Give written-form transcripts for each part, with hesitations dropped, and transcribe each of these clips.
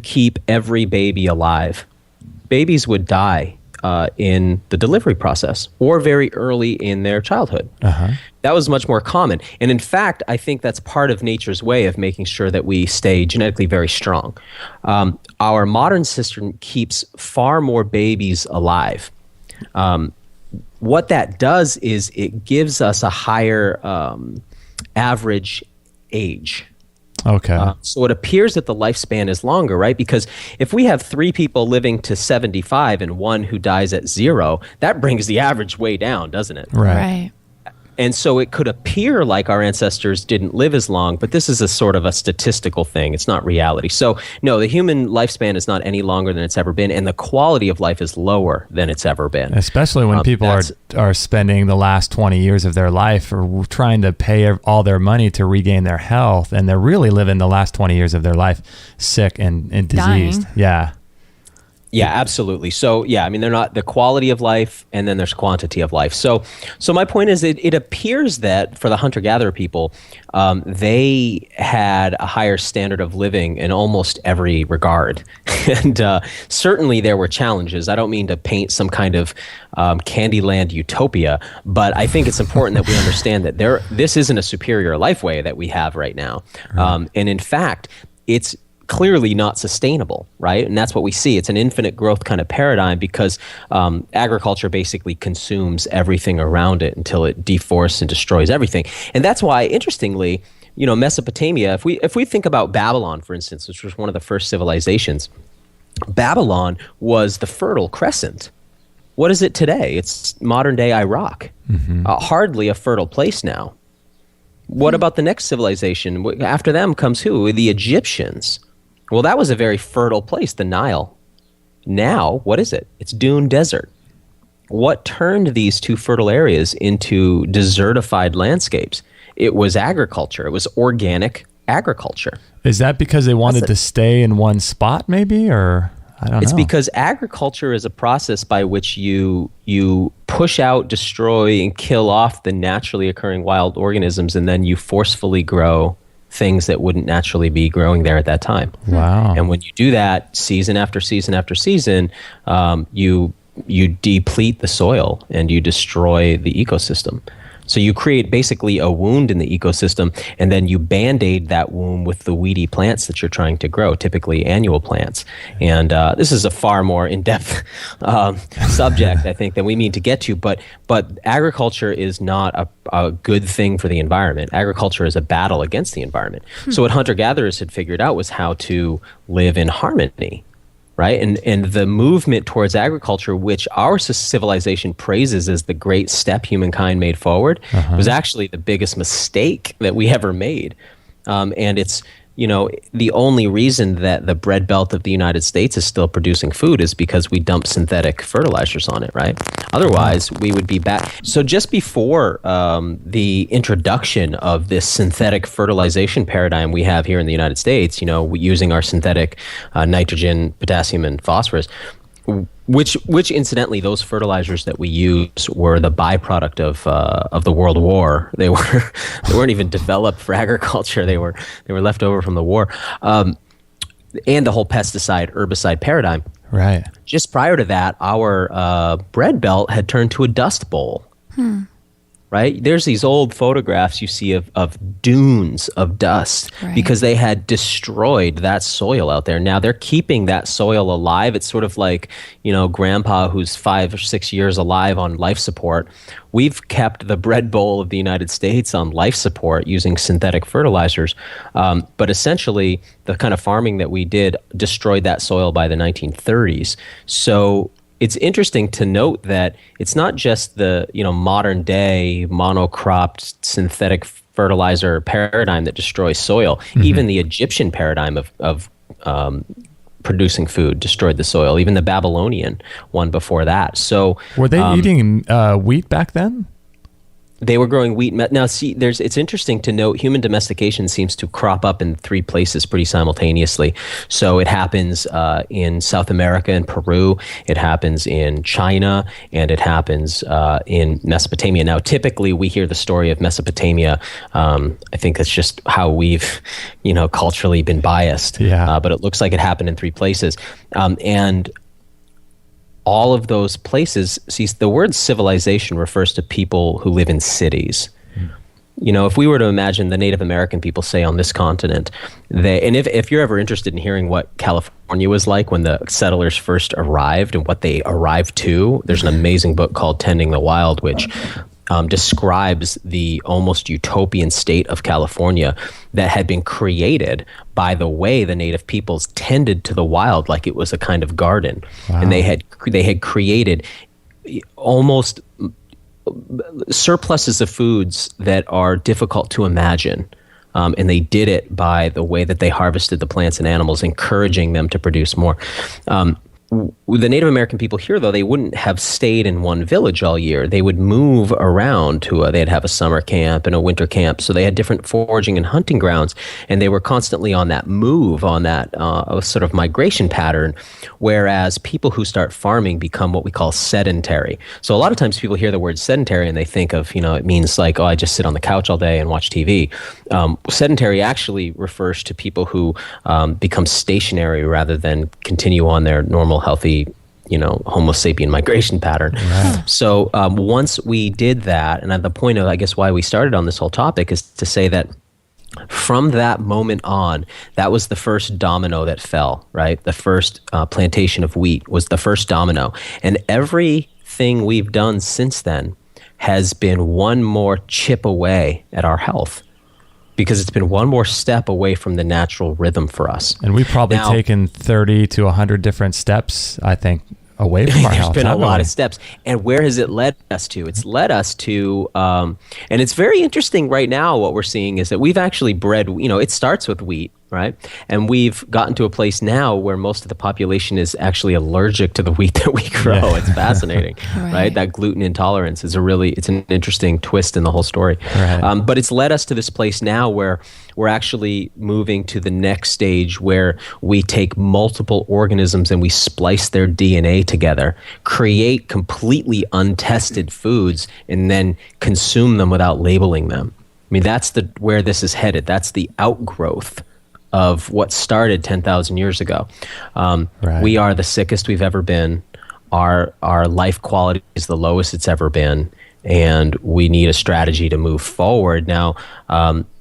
keep every baby alive, babies would die in the delivery process or very early in their childhood. That was much more common. And in fact, I think that's part of nature's way of making sure that we stay genetically very strong. Our modern system keeps far more babies alive. What that does is it gives us a higher average age. Okay. So it appears that the lifespan is longer, right? Because if we have 3 people living to 75 and 1 who dies at 0, that brings the average way down, doesn't it? Right. And so it could appear like our ancestors didn't live as long, but this is a sort of a statistical thing. It's not reality. So no, the human lifespan is not any longer than it's ever been, and the quality of life is lower than it's ever been. Especially when people are spending the last 20 years of their life or trying to pay all their money to regain their health, and they're really living the last 20 years of their life sick and diseased. Dying. Yeah. Yeah, absolutely. So yeah, I mean, they're not the quality of life, and then there's quantity of life. So my point is, it appears that for the hunter-gatherer people, they had a higher standard of living in almost every regard. And certainly there were challenges. I don't mean to paint some kind of Candyland utopia, but I think it's important that we understand that this isn't a superior life way that we have right now. And in fact, it's clearly not sustainable, right? And that's what we see. It's an infinite growth kind of paradigm because agriculture basically consumes everything around it until it deforests and destroys everything. And that's why, interestingly, Mesopotamia, if we think about Babylon, for instance, which was one of the first civilizations, Babylon was the Fertile Crescent. What is it today? It's modern day Iraq. Hardly a fertile place now. What about the next civilization? After them comes who? The Egyptians. Well, that was a very fertile place, the Nile. Now, what is it? It's dune desert. What turned these 2 fertile areas into desertified landscapes? It was agriculture. It was organic agriculture. Is that because they wanted to stay in one spot, maybe, or I don't know? It's because agriculture is a process by which you push out, destroy, and kill off the naturally occurring wild organisms, and then you forcefully grow things that wouldn't naturally be growing there at that time. Wow. And when you do that season after season after season, you deplete the soil and you destroy the ecosystem. So you create basically a wound in the ecosystem, and then you band-aid that wound with the weedy plants that you're trying to grow, typically annual plants. And this is a far more in-depth subject, I think, than we mean to get to. But agriculture is not a good thing for the environment. Agriculture is a battle against the environment. So what hunter-gatherers had figured out was how to live in harmony. Right? And the movement towards agriculture, which our civilization praises as the great step humankind made forward, was actually the biggest mistake that we ever made. And it's, the only reason that the bread belt of the United States is still producing food is because we dump synthetic fertilizers on it, right? Otherwise, we would be back. So just before the introduction of this synthetic fertilization paradigm we have here in the United States, using our synthetic nitrogen, potassium, and phosphorus, which incidentally, those fertilizers that we use were the byproduct of the World War. They weren't even developed for agriculture. They were left over from the war, and the whole pesticide herbicide paradigm. Right. Just prior to that, our bread belt had turned to a dust bowl. Right? There's these old photographs you see of dunes of dust because they had destroyed that soil out there. Now they're keeping that soil alive. It's sort of like, grandpa who's 5 or 6 years alive on life support. We've kept the bread bowl of the United States on life support using synthetic fertilizers. But essentially, the kind of farming that we did destroyed that soil by the 1930s. So it's interesting to note that it's not just the modern day monocropped synthetic fertilizer paradigm that destroys soil. Even the Egyptian paradigm of producing food destroyed the soil. Even the Babylonian one before that. So were they eating wheat back then? They were growing wheat. Now, see, it's interesting to note human domestication seems to crop up in three places pretty simultaneously. So it happens in South America and Peru, it happens in China, and it happens in Mesopotamia. Now, typically, we hear the story of Mesopotamia. I think that's just how we've, culturally been biased. Yeah. But it looks like it happened in three places. And all of those places, see, the word civilization refers to people who live in cities. If we were to imagine the Native American people, say, on this continent, if you're ever interested in hearing what California was like when the settlers first arrived and what they arrived to, there's an amazing book called Tending the Wild, which describes the almost utopian state of California that had been created by the way the native peoples tended to the wild like it was a kind of garden. Wow. And they had created almost surpluses of foods that are difficult to imagine. And they did it by the way that they harvested the plants and animals, encouraging them to produce more. The Native American people here, though, they wouldn't have stayed in one village all year. They would move around they'd have a summer camp and a winter camp. So they had different foraging and hunting grounds, and they were constantly on that move, on that sort of migration pattern, whereas people who start farming become what we call sedentary. So a lot of times people hear the word sedentary and they think of, it means like, I just sit on the couch all day and watch TV. Sedentary actually refers to people who become stationary rather than continue on their normal, healthy, Homo sapien migration pattern. Right. So once we did that, and at the point of, I guess, why we started on this whole topic is to say that from that moment on, that was the first domino that fell, right? The first plantation of wheat was the first domino. And everything we've done since then has been one more chip away at our health, because it's been one more step away from the natural rhythm for us. And we've probably taken 30 to 100 different steps, I think, away from our health. There's been a lot of steps. And where has it led us to? It's led us to, and it's very interesting right now, what we're seeing is that we've actually bred, it starts with wheat, right? And we've gotten to a place now where most of the population is actually allergic to the wheat that we grow. Yeah. It's fascinating, right? That gluten intolerance is it's an interesting twist in the whole story. Right. But it's led us to this place now where we're actually moving to the next stage where we take multiple organisms and we splice their DNA together, create completely untested foods, and then consume them without labeling them. I mean, that's where this is headed. That's the outgrowth of what started 10,000 years ago. We are the sickest we've ever been. Our life quality is the lowest it's ever been, and we need a strategy to move forward. Now,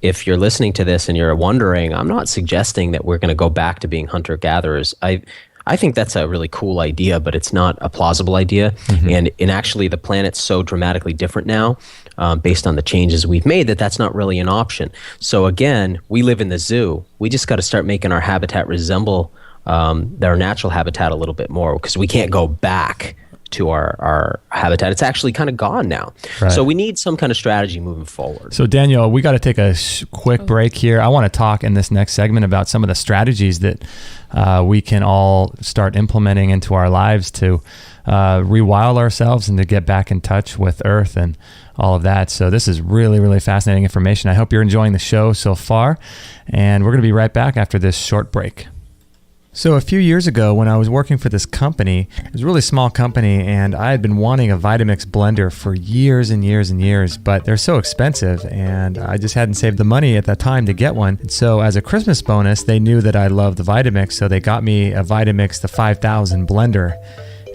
if you're listening to this and you're wondering, I'm not suggesting that we're going to go back to being hunter-gatherers. I think that's a really cool idea, but it's not a plausible idea. Mm-hmm. And actually, the planet's so dramatically different now, based on the changes we've made, that's not really an option. So again, we live in the zoo. We just got to start making our habitat resemble their natural habitat a little bit more, because we can't go back to our habitat. It's actually kind of gone now. Right. So we need some kind of strategy moving forward. So Daniel, we got to take a quick break here. I want to talk in this next segment about some of the strategies that we can all start implementing into our lives to rewild ourselves and to get back in touch with Earth and all of that. So this is really, really fascinating information. I hope you're enjoying the show so far, and we're going to be right back after this short break. So a few years ago, when I was working for this company, it was a really small company, and I had been wanting a Vitamix blender for years and years and years, but they're so expensive, and I just hadn't saved the money at that time to get one. And so as a Christmas bonus, they knew that I loved the Vitamix, so they got me a Vitamix, the 5000 blender.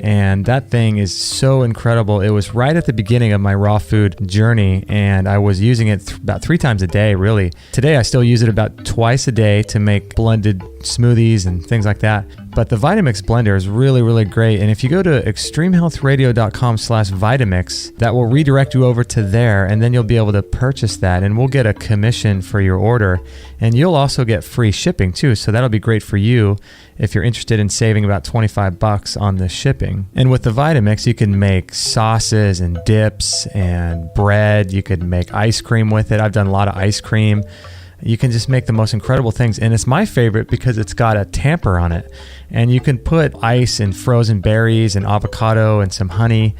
And that thing is so incredible. It was right at the beginning of my raw food journey, and I was using it about 3 times a day, really. Today, I still use it about twice a day to make blended smoothies and things like that. But the Vitamix blender is really, really great. And if you go to extremehealthradio.com/Vitamix, that will redirect you over to there, and then you'll be able to purchase that, and we'll get a commission for your order. And you'll also get free shipping too. So that'll be great for you if you're interested in saving about $25 on the shipping. And with the Vitamix, you can make sauces and dips and bread. You could make ice cream with it. I've done a lot of ice cream. You can just make the most incredible things. And it's my favorite because it's got a tamper on it. And you can put ice and frozen berries and avocado and some honey.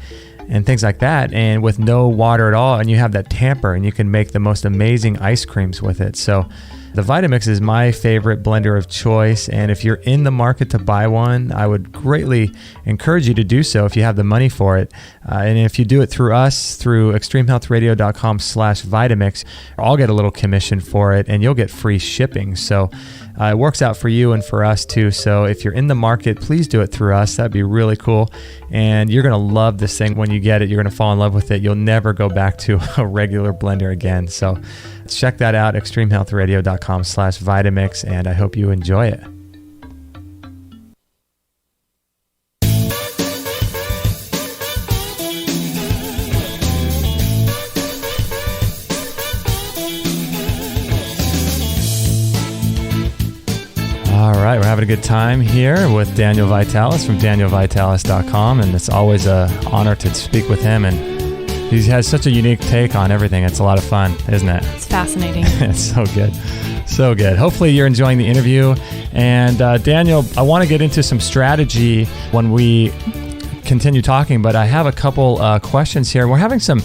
and things like that, and with no water at all, and you have that tamper, and you can make the most amazing ice creams with it. So the Vitamix is my favorite blender of choice, and if you're in the market to buy one, I would greatly encourage you to do so if you have the money for it. And if you do it through us, through extremehealthradio.com/Vitamix, I'll get a little commission for it, and you'll get free shipping. So it works out for you and for us too. So if you're in the market, please do it through us. That'd be really cool. And you're going to love this thing when you get it. You're going to fall in love with it. You'll never go back to a regular blender again. So check that out, extremehealthradio.com/Vitamix, and I hope you enjoy it. All right, we're having a good time here with Daniel Vitalis from danielvitalis.com, and it's always an honor to speak with him, and he has such a unique take on everything. It's a lot of fun, isn't it? It's fascinating. It's so good. So good. Hopefully you're enjoying the interview. And Daniel, I want to get into some strategy when we continue talking, but I have a couple questions here. We're having some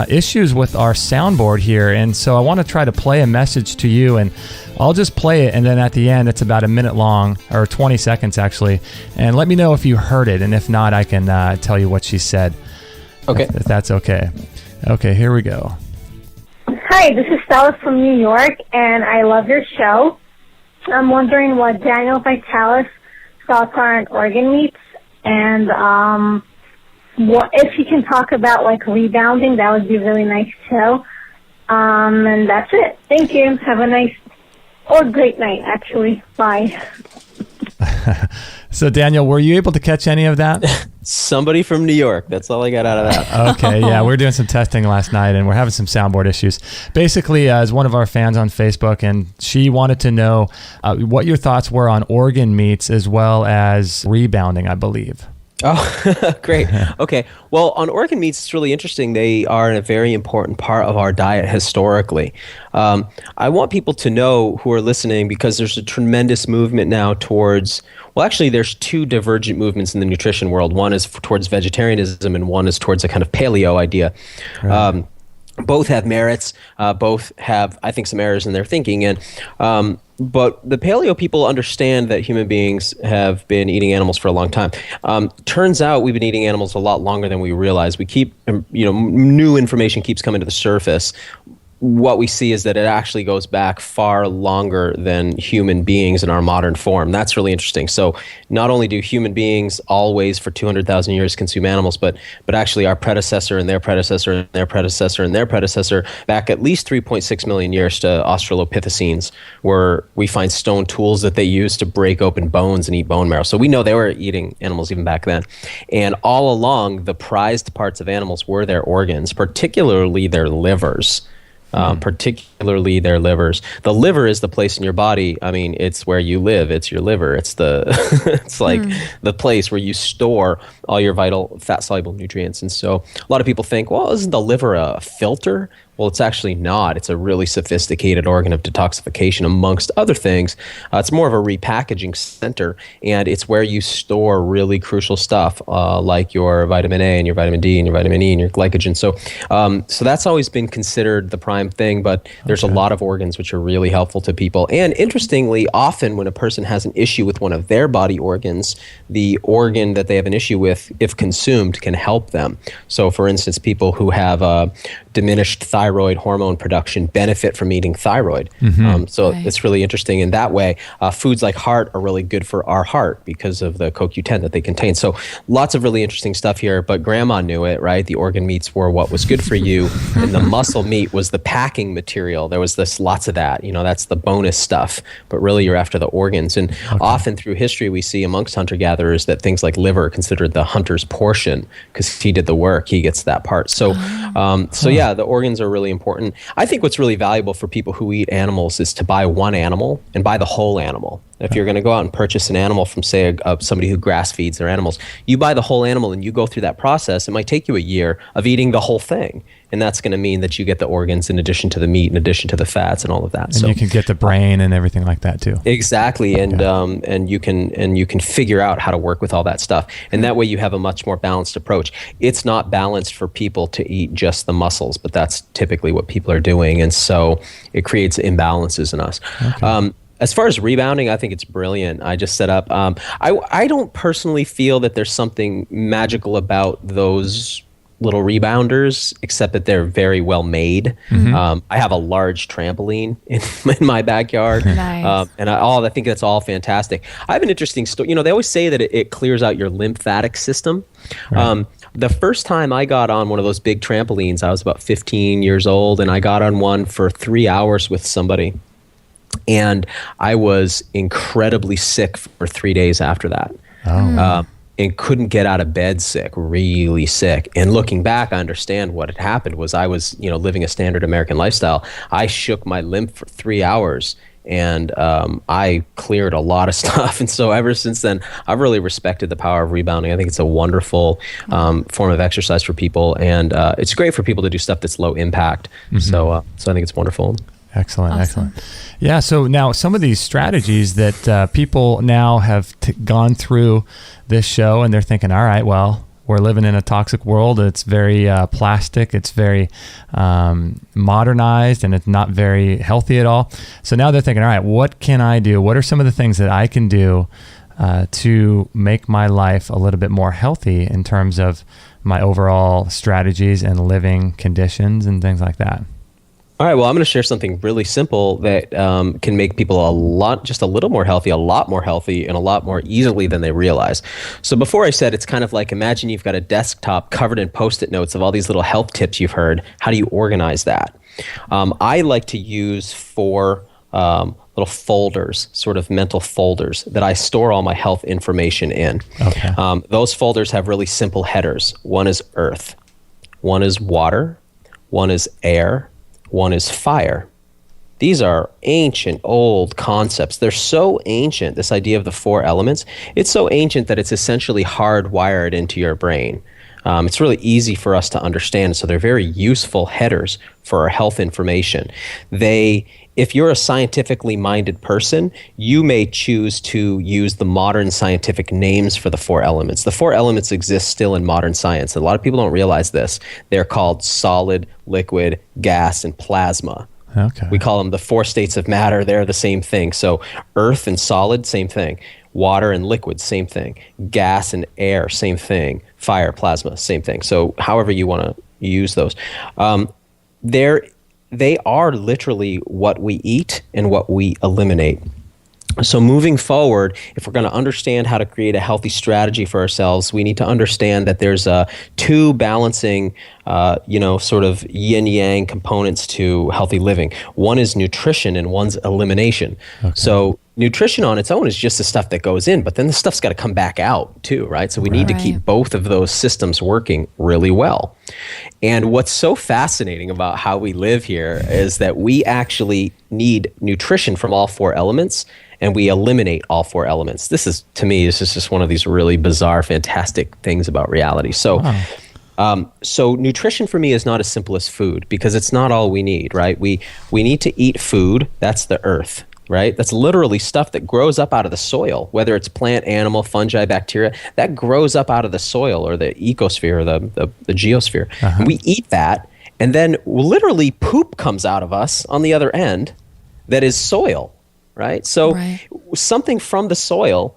issues with our soundboard here, and so I want to try to play a message to you, and I'll just play it, and then at the end, it's about a minute long, or 20 seconds actually, and let me know if you heard it, and if not, I can tell you what she said. Okay. If that's okay. Okay, here we go. Hi, this is Stella from New York, and I love your show. I'm wondering what Daniel Vitalis' thoughts are on organ meats, and what if you can talk about like rebounding, that would be really nice too. And that's it. Thank you. Have a nice or great night, actually. Bye. So, Daniel, were you able to catch any of that? Somebody from New York. That's all I got out of that. Okay, yeah, we were doing some testing last night, and we're having some soundboard issues. Basically, as one of our fans on Facebook, and she wanted to know what your thoughts were on organ meats as well as rebounding, I believe. Oh, great. Okay. Well, on organ meats, it's really interesting. They are a very important part of our diet historically. I want people to know who are listening, because there's a tremendous movement now towards, well, actually, there's two divergent movements in the nutrition world. One is towards vegetarianism, and one is towards a kind of paleo idea. Right. Both have merits. Both have, I think, some errors in their thinking. And but the paleo people understand that human beings have been eating animals for a long time. Turns out we've been eating animals a lot longer than we realize. We keep, new information keeps coming to the surface. What we see is that it actually goes back far longer than human beings in our modern form. That's really interesting. So not only do human beings always for 200,000 years consume animals, but actually our predecessor and their predecessor and their predecessor and their predecessor back at least 3.6 million years to Australopithecines, where we find stone tools that they used to break open bones and eat bone marrow. So we know they were eating animals even back then. And all along, the prized parts of animals were their organs, particularly their livers. Particularly their livers. The liver is the place in your body. I mean, it's where you live. It's your liver. It's the it's like the place where you store all your vital fat soluble nutrients. And so a lot of people think, well, isn't the liver a filter? Well, it's actually not. It's a really sophisticated organ of detoxification, amongst other things. It's more of a repackaging center, and it's where you store really crucial stuff like your vitamin A and your vitamin D and your vitamin E and your glycogen. So that's always been considered the prime thing, but there's a lot of organs which are really helpful to people. And interestingly, often when a person has an issue with one of their body organs, the organ that they have an issue with, if consumed, can help them. So for instance, people who have diminished thyroid hormone production benefit from eating thyroid. It's really interesting in that way. Foods like heart are really good for our heart because of the CoQ10 that they contain. So lots of really interesting stuff here, but grandma knew it, right? The organ meats were what was good for you, and the muscle meat was the packing material. There was lots of that, that's the bonus stuff, but really you're after the organs. And often through history, we see amongst hunter-gatherers that things like liver are considered the hunter's portion because he did the work, he gets that part. So yeah, the organs are really important. I think what's really valuable for people who eat animals is to buy one animal and buy the whole animal. If you're going to go out and purchase an animal from, say, somebody who grass feeds their animals, you buy the whole animal and you go through that process. It might take you a year of eating the whole thing. And that's going to mean that you get the organs in addition to the meat, in addition to the fats and all of that. And you can get the brain and everything like that too. Exactly. And you can figure out how to work with all that stuff. And that way you have a much more balanced approach. It's not balanced for people to eat just the muscles, but that's typically what people are doing. And so it creates imbalances in us. Okay. As far as rebounding, I think it's brilliant. I just set up. I don't personally feel that there's something magical about those little rebounders, except that they're very well made. Mm-hmm. I have a large trampoline in my backyard. Nice. And I think that's all fantastic. I have an interesting story. They always say that it clears out your lymphatic system. Right. The first time I got on one of those big trampolines, I was about 15 years old, and I got on one for 3 hours with somebody. And I was incredibly sick for 3 days after that. Oh. And couldn't get out of bed sick, really sick. And looking back, I understand what had happened was I was, living a standard American lifestyle. I shook my lymph for 3 hours, and I cleared a lot of stuff. And so ever since then, I've really respected the power of rebounding. I think it's a wonderful form of exercise for people. And it's great for people to do stuff that's low impact. Mm-hmm. So I think it's wonderful. Excellent. Yeah. So now some of these strategies that people now have gone through this show, and they're thinking, all right, well, we're living in a toxic world. It's very plastic. It's very modernized, and it's not very healthy at all. So now they're thinking, all right, what can I do? What are some of the things that I can do to make my life a little bit more healthy in terms of my overall strategies and living conditions and things like that? All right, well, I'm going to share something really simple that can make people just a little more healthy, and a lot more easily than they realize. So before I said, it's kind of like, imagine you've got a desktop covered in Post-it notes of all these little health tips you've heard. How do you organize that? I like to use 4 little folders, sort of mental folders, that I store all my health information in. Okay. Those folders have really simple headers. One is earth, one is water, one is air, one is fire. These are ancient, old concepts. They're so ancient, this idea of the 4 elements. It's so ancient that it's essentially hardwired into your brain. It's really easy for us to understand, so they're very useful headers for our health information. If you're a scientifically minded person, you may choose to use the modern scientific names for the 4 elements. The 4 elements exist still in modern science. A lot of people don't realize this. They're called solid, liquid, gas, and plasma. Okay. We call them the 4 states of matter. They're the same thing. So earth and solid, same thing. Water and liquid, same thing. Gas and air, same thing. Fire, plasma, same thing. So however you want to use those. They are literally what we eat and what we eliminate. So moving forward, if we're going to understand how to create a healthy strategy for ourselves, we need to understand that there's 2 balancing, sort of yin-yang components to healthy living. One is nutrition and one's elimination. Okay. So nutrition on its own is just the stuff that goes in, but then the stuff's got to come back out too, right? So we need to keep both of those systems working really well. And what's so fascinating about how we live here is that we actually need nutrition from all 4 elements, and we eliminate all 4 elements. This is just one of these really bizarre, fantastic things about reality. So, so nutrition for me is not as simple as food, because it's not all we need, right? We need to eat food. That's the earth, right? That's literally stuff that grows up out of the soil, whether it's plant, animal, fungi, bacteria, that grows up out of the soil or the ecosphere, or the geosphere. Uh-huh. We eat that, and then literally poop comes out of us on the other end that is soil. Right? So something from the soil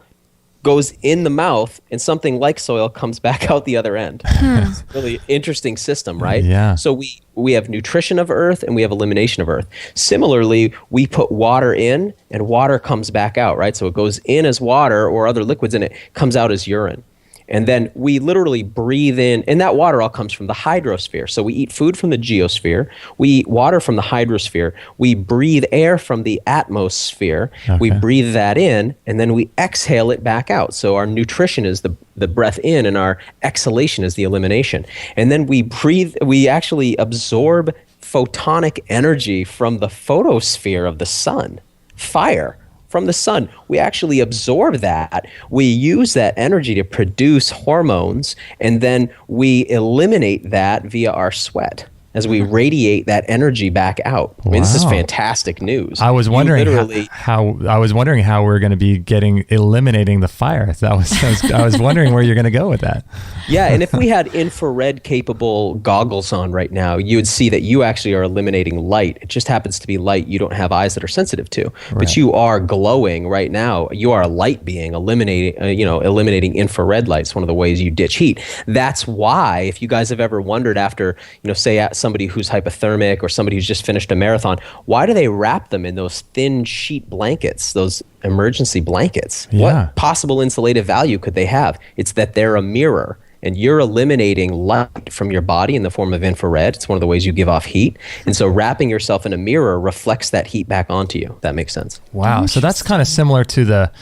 goes in the mouth, and something like soil comes back out the other end. It's a really interesting system, right? Yeah. So we have nutrition of earth and we have elimination of earth. Similarly, we put water in and water comes back out, right? So it goes in as water or other liquids, and it comes out as urine. And then we literally breathe in, and that water all comes from the hydrosphere. So we eat food from the geosphere, we eat water from the hydrosphere, we breathe air from the atmosphere, we breathe that in, and then we exhale it back out. So our nutrition is the breath in, and our exhalation is the elimination. And then we actually absorb photonic energy from the photosphere of the sun, fire. from the sun. We actually absorb that. We use that energy to produce hormones, and then we eliminate that via our sweat as we radiate that energy back out. I mean, this is fantastic news. I was wondering how we're going to be eliminating the fire. I was wondering where you're going to go with that. Yeah, and if we had infrared capable goggles on right now, you would see that you actually are eliminating light. It just happens to be light you don't have eyes that are sensitive to, but you are glowing right now. You are a light being, eliminating infrared light. It's one of the ways you ditch heat. That's why, if you guys have ever wondered after, say somebody who's hypothermic or somebody who's just finished a marathon, why do they wrap them in those thin sheet blankets, those emergency blankets? Yeah. What possible insulative value could they have? It's that they're a mirror, and you're eliminating light from your body in the form of infrared. It's one of the ways you give off heat. And so wrapping yourself in a mirror reflects that heat back onto you. That makes sense. Wow. So that's kind of similar to the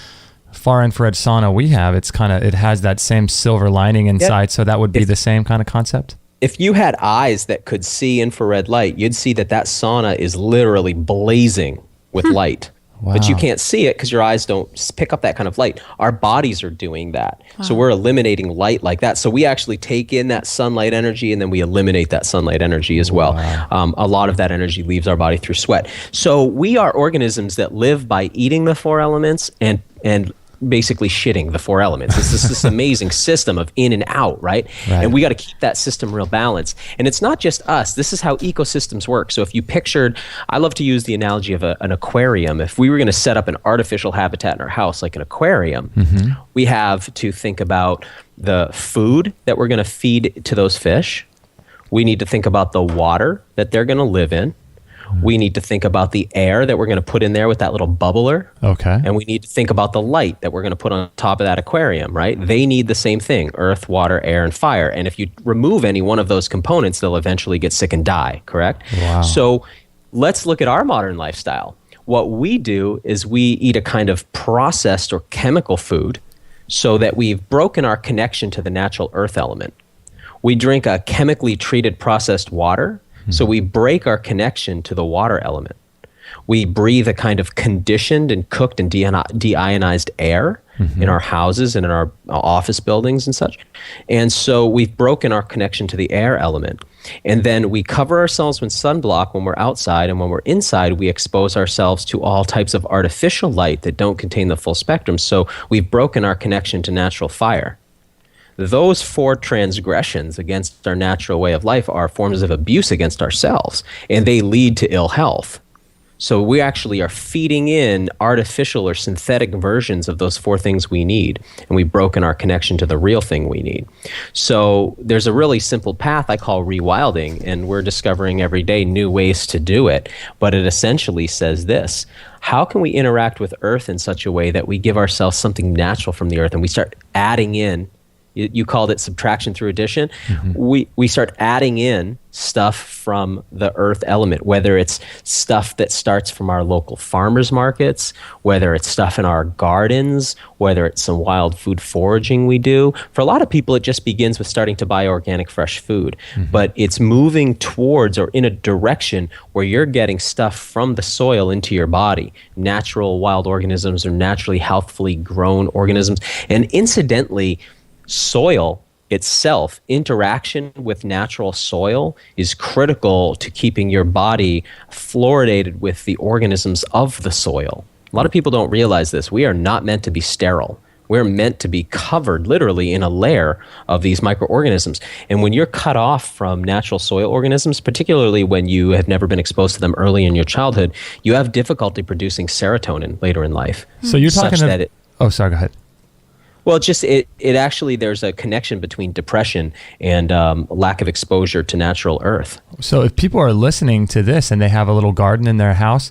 far infrared sauna we have. It has that same silver lining inside. Yep. So that would be the same kind of concept? If you had eyes that could see infrared light, you'd see that sauna is literally blazing with light. Wow. But you can't see it because your eyes don't pick up that kind of light. Our bodies are doing that. Wow. So we're eliminating light like that. So we actually take in that sunlight energy, and then we eliminate that sunlight energy as well. Wow. A lot of that energy leaves our body through sweat. So we are organisms that live by eating the four elements and basically shitting the four elements. It's this amazing system of in and out, right? And we got to keep that system real balanced. And it's not just us. This is how ecosystems work. So if you pictured, I love to use the analogy of an aquarium. If we were going to set up an artificial habitat in our house, like an aquarium, we have to think about the food that we're going to feed to those fish. We need to think about the water that they're going to live in. We need to think about the air that we're going to put in there with that little bubbler. Okay. And we need to think about the light that we're going to put on top of that aquarium, right? They need the same thing: earth, water, air, and fire. And if you remove any one of those components, they'll eventually get sick and die, correct? Wow. So let's look at our modern lifestyle. What we do is we eat a kind of processed or chemical food so that we've broken our connection to the natural earth element. We drink a chemically treated processed water. So we break our connection to the water element. We breathe a kind of conditioned and cooked and deionized air in our houses and in our office buildings and such. And so we've broken our connection to the air element. And then we cover ourselves with sunblock when we're outside, and when we're inside, we expose ourselves to all types of artificial light that don't contain the full spectrum. So we've broken our connection to natural fire. Those four transgressions against our natural way of life are forms of abuse against ourselves, and they lead to ill health. So we actually are feeding in artificial or synthetic versions of those four things we need, and we've broken our connection to the real thing we need. So there's a really simple path I call rewilding, and we're discovering every day new ways to do it. But it essentially says this: how can we interact with Earth in such a way that we give ourselves something natural from the Earth, and we start adding in, you called it subtraction through addition. We start adding in stuff from the earth element, whether it's stuff that starts from our local farmers markets, whether it's stuff in our gardens, whether it's some wild food foraging we do. For a lot of people, it just begins with starting to buy organic fresh food, but it's moving towards or in a direction where you're getting stuff from the soil into your body, natural wild organisms or naturally healthfully grown organisms. And incidentally, soil itself, interaction with natural soil, is critical to keeping your body fluoridated with the organisms of the soil. A lot of people don't realize this. We are not meant to be sterile. We're meant to be covered literally in a layer of these microorganisms. And when you're cut off from natural soil organisms, particularly when you have never been exposed to them early in your childhood, you have difficulty producing serotonin later in life. So you're talking about... Sorry, go ahead. Well, it actually, there's a connection between depression and lack of exposure to natural earth. So if people are listening to this and they have a little garden in their house,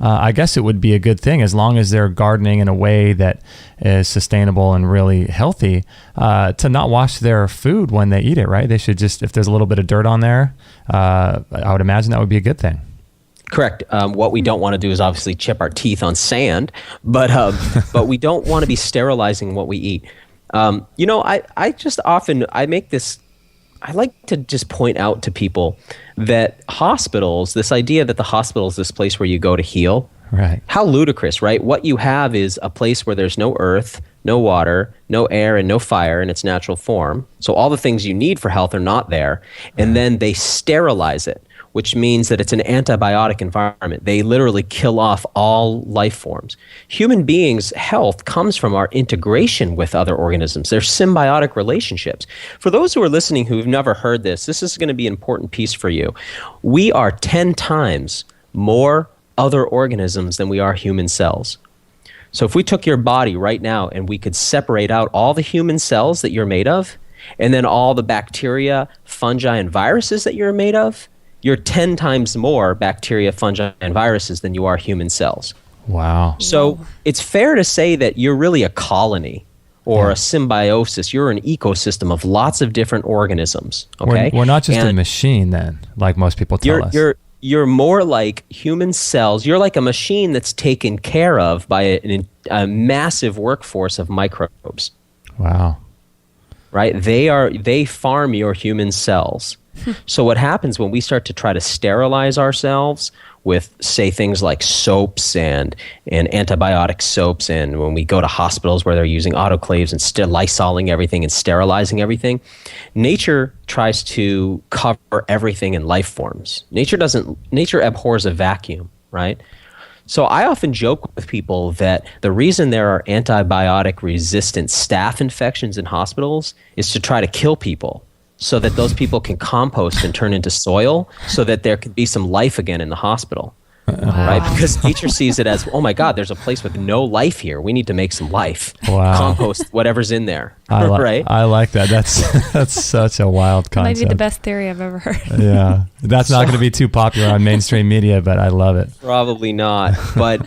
I guess it would be a good thing, as long as they're gardening in a way that is sustainable and really healthy, to not wash their food when they eat it, right? They should just, if there's a little bit of dirt on there, I would imagine that would be a good thing. Correct. What we don't want to do is obviously chip our teeth on sand, but we don't want to be sterilizing what we eat. I just often, I like to just point out to people that hospitals, this idea that the hospital is this place where you go to heal, Right. How ludicrous, right? What you have is a place where there's no earth, no water, no air, and no fire in its natural form. So all the things you need for health are not there. And then they sterilize it, which means that it's an antibiotic environment. They literally kill off all life forms. Human beings' health comes from our integration with other organisms. They're symbiotic relationships. For those who are listening who've never heard this is going to be an important piece for you. We are 10 times more other organisms than we are human cells. So if we took your body right now and we could separate out all the human cells that you're made of, and then all the bacteria, fungi, and viruses that you're made of, you're 10 times more bacteria, fungi, and viruses than you are human cells. Wow. So it's fair to say that you're really a colony or a symbiosis. You're an ecosystem of lots of different organisms. Okay, We're not just a machine then, like most people tell us. You're more like human cells. You're like a machine that's taken care of by a massive workforce of microbes. Wow. Right? They farm your human cells. So what happens when we start to try to sterilize ourselves with, say, things like soaps and antibiotic soaps, and when we go to hospitals where they're using autoclaves and lysoling everything and sterilizing everything, nature tries to cover everything in life forms. Nature abhors a vacuum, right? So I often joke with people that the reason there are antibiotic-resistant staph infections in hospitals is to try to kill people, so that those people can compost and turn into soil so that there could be some life again in the hospital. Right? Because nature sees it as, oh my God, there's a place with no life here. We need to make some life. Wow. Compost whatever's in there. Right? I like that. That's such a wild concept. Might be the best theory I've ever heard. Yeah. That's not going to be too popular on mainstream media, but I love it. Probably not. But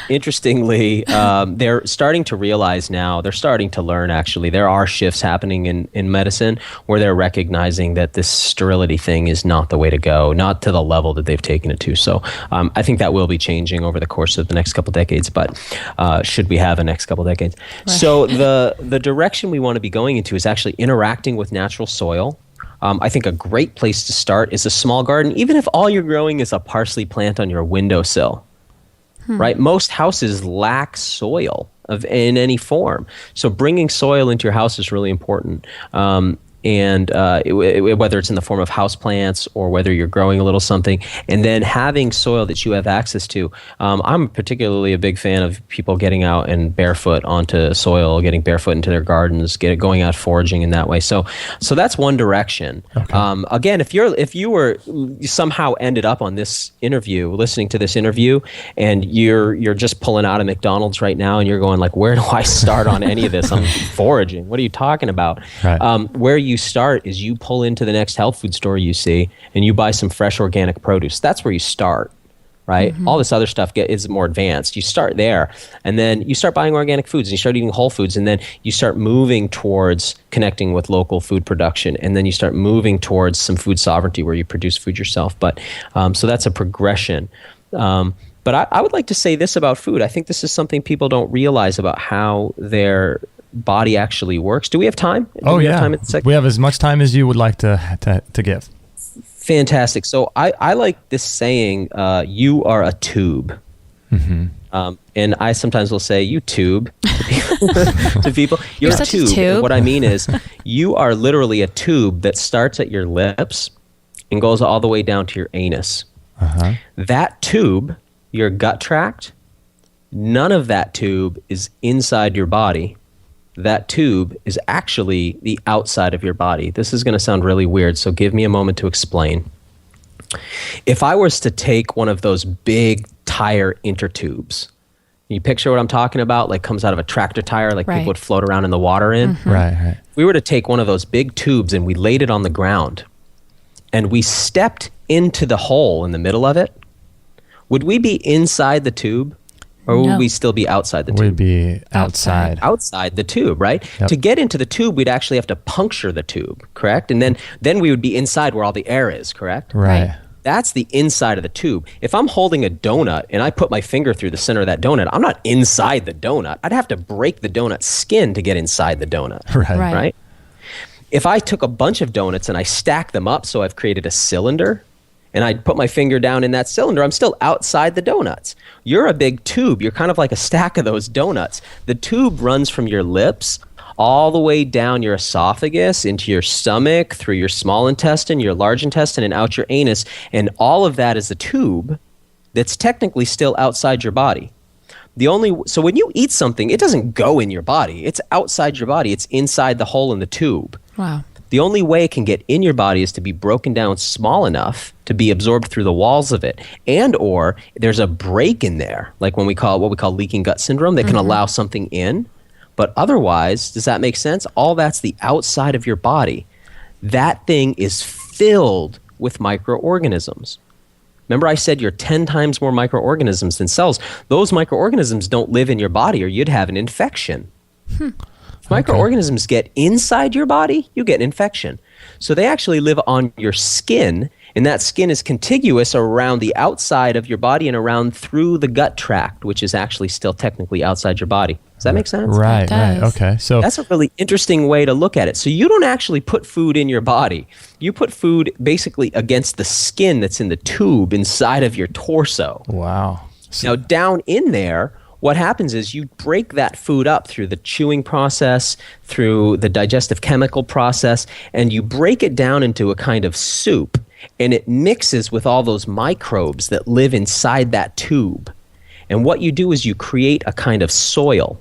interestingly, they're starting to realize now, they're starting to learn actually, there are shifts happening in medicine where they're recognizing that this sterility thing is not the way to go, not to the level that they've taken it to. So I think that will be changing over the course of the next couple decades, but should we have a next couple decades? Right. So the direction we want to be going into is actually interacting with natural soil. I think a great place to start is a small garden, even if all you're growing is a parsley plant on your windowsill, right? Most houses lack soil in any form. So bringing soil into your house is really important. And whether it's in the form of houseplants or whether you're growing a little something, and then having soil that you have access to. I'm particularly a big fan of people getting out and barefoot onto soil, getting barefoot into their gardens, going out foraging in that way. So that's one direction. Okay. Again, if you were somehow ended up on this interview, listening to this interview, and you're just pulling out of McDonald's right now, and you're going like, where do I start on any of this? I'm foraging. What are you talking about? Right. Where you start is you pull into the next health food store you see and you buy some fresh organic produce. That's where you start, right? Mm-hmm. All this other stuff is more advanced. You start there, and then you start buying organic foods, and you start eating whole foods, and then you start moving towards connecting with local food production, and then you start moving towards some food sovereignty where you produce food yourself. But so that's a progression. But I would like to say this about food. I think this is something people don't realize about how their body actually works. Do we have time? We have as much time as you would like to give. Fantastic. So I like this saying, you are a tube. Mm-hmm. And I sometimes will say, you tube to people. You're a tube. And what I mean is, you are literally a tube that starts at your lips and goes all the way down to your anus. Uh-huh. That tube, your gut tract, none of that tube is inside your body. That tube is actually the outside of your body. This is going to sound really weird, so give me a moment to explain. If I was to take one of those big tire intertubes, you picture what I'm talking about, like comes out of a tractor tire, like people would float around in the water in? Mm-hmm. Right. If we were to take one of those big tubes and we laid it on the ground and we stepped into the hole in the middle of it, would we be inside the tube? Or would we still be outside the tube? We'd be outside. Outside the tube, right? Yep. To get into the tube, we'd actually have to puncture the tube, correct? And then we would be inside where all the air is, correct? Right. That's the inside of the tube. If I'm holding a donut and I put my finger through the center of that donut, I'm not inside the donut. I'd have to break the donut skin to get inside the donut, right? If I took a bunch of donuts and I stacked them up so I've created a cylinder, and I put my finger down in that cylinder, I'm still outside the donuts. You're a big tube. You're kind of like a stack of those donuts. The tube runs from your lips all the way down your esophagus, into your stomach, through your small intestine, your large intestine, and out your anus. And all of that is a tube that's technically still outside your body. So when you eat something, it doesn't go in your body. It's outside your body. It's inside the hole in the tube. Wow. The only way it can get in your body is to be broken down small enough to be absorbed through the walls of it, and or there's a break in there, like what we call leaking gut syndrome, that can allow something in. But otherwise, does that make sense? All that's the outside of your body. That thing is filled with microorganisms. Remember I said you're 10 times more microorganisms than cells. Those microorganisms don't live in your body or you'd have an infection. If microorganisms get inside your body, you get an infection. So they actually live on your skin, and that skin is contiguous around the outside of your body and around through the gut tract, which is actually still technically outside your body. Does that make sense? Right. Okay. So that's a really interesting way to look at it. So you don't actually put food in your body. You put food basically against the skin that's in the tube inside of your torso. Wow. Now down in there, what happens is you break that food up through the chewing process, through the digestive chemical process, and you break it down into a kind of soup, and it mixes with all those microbes that live inside that tube. And what you do is you create a kind of soil.